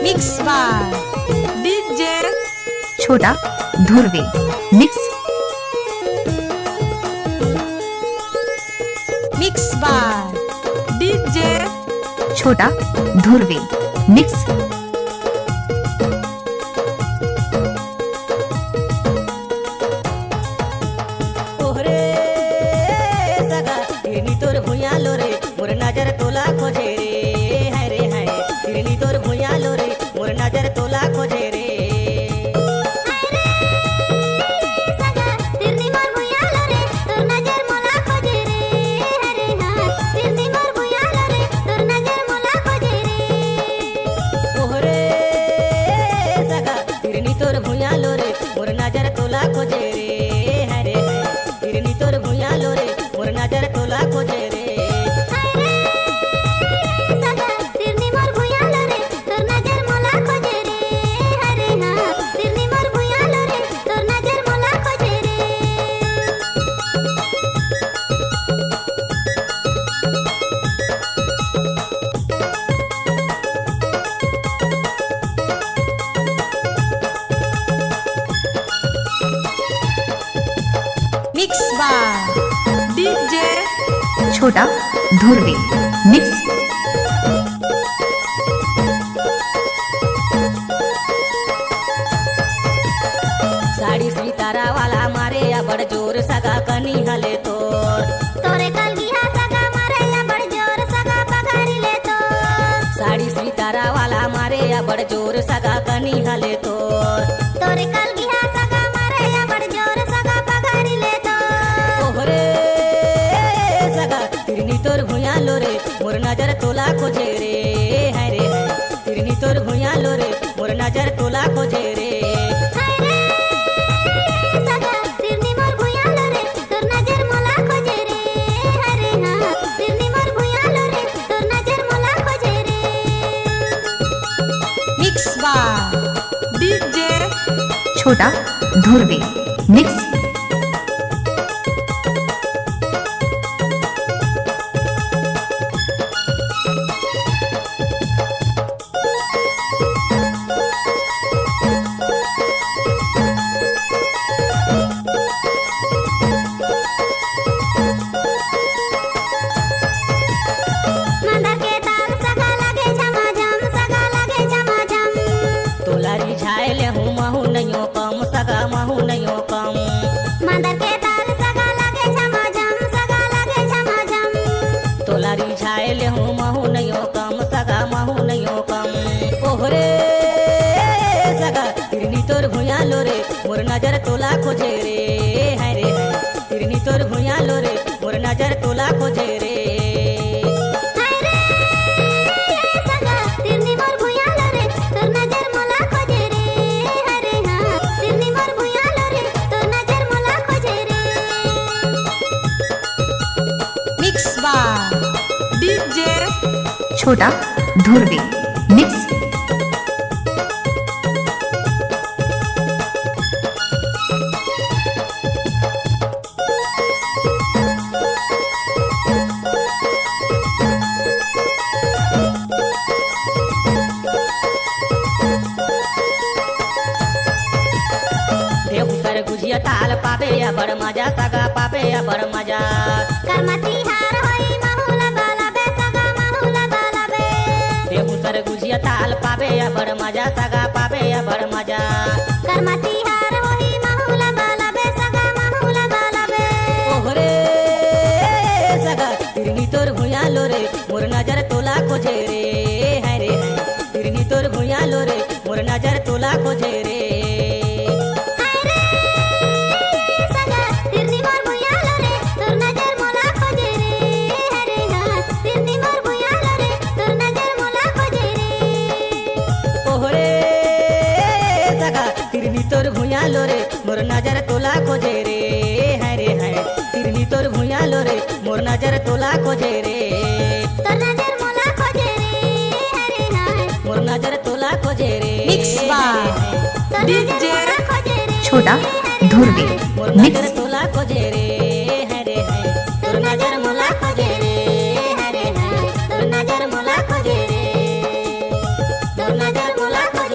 mix बार DJ छोटा Dhurve mix mix बार DJ छोटा Dhurve mix ओहरे सगा हिरनी तोर भुया लो रे मोर नजर तोला खोजे रे हाय रे हाय हिरनी तोर भुया लो रे मोर नजर तोला खोजे रे ओहरे सगा हिरनी तोर भुया लो रे मोर नजर तोला खोजे रे हाय रे हाय हिरनी तोर भुया लो रे मोर नजर तोला खोजे रे मिक्स बार डीजे छोटा धुर्वे मिक्स साड़ी सितारा वाला मारे या बड़ जोर सगा कनी हले तोर तोरे कलगिया सगा मारे या बड़ जोर सगा पगारी ले तो साड़ी सितारा वाला मारे या बड़ जोर सगा कनी हले तोर तोरे कलगिया सगा मारे या बड़ जोर सगा पगारी ले तो ओहरे सगा तिरनी तोर भुया लो रे मोर नजर तोला खोजे रे हाय रे हाय तिरनी तोर भुया लो रे मोर नजर तोला खोजे रे हाय रे सगा तिरनी मोर भुया लो रे तोर नजर मोला खोजे रे हाय रे हां तिरनी मोर भुया लो रे तोर नजर मोला खोजे रे मिक्स बार डीजे छोटा धुर्वे मिक्स मंदा के ताल सगा लगे झमाझम सगा लगे झमाझम तोला रिझाएले हूँ महू नयो कम सगा महू नयो कम मंदा के ताल सगा लगे झमाझम सगा लगे झमाझम तोला रिझाएले हूँ महू नयो कम सगा महू नयो कम ओहरे सगा तिरनी तोर भुया लो रे मोर नजर तोला खोजे रे हाय रे हाय तिरनी तोर भुया लो रे मोर नजर तोला खोजे रे हाय रे सगा तिरनी मोर भुया लो रे तोर नजर मोला खोजे रे हाय रे हां तिरनी मोर भुया लो रे तोर नजर मोला खोजे रे मिक्स बार डीजे छोटा धुर्वे मिक्स देवसर गुजिया ताल पावे या बड़ मजा सगा पावे या बड़ मजा करमती हार होई माहुला बाला बे सगा माहुला बाला बे देवसर गुजिया ताल पावे या बड़ मजा सगा पावे या बड़ मजा करमती हार होई माहुला बाला बे सगा माहुला बाला बे ओहरे सगा तिरनी तोर भुया लो रे मोर नजर तोला खोजे रे हाय रे हाय तिरनी तोर भुया लो रे मोर नजर तोला खोजे रे हाय रे सगा तिरनी मोर भुया लो रे तोर नजर मोला खोजे रे हाय रे हां तिरनी मोर भुया लो रे तोर नजर मोला खोजे रे ओहरे सगा तिरनी तोर भुया लो रे मोर नजर तोला खोजे रे हाय रे हाय तिरनी तोर भुया लो रे मोर नजर तोला खोजे रे तोर नजर मोला खोजे रे हाय रे हां मोर नजर तोला खोजे रे मिक्स बार तोर नजर डीजे मोला खोजे रे छोटा धुर्वे मोर मिक्स नजर तोला खोजे रे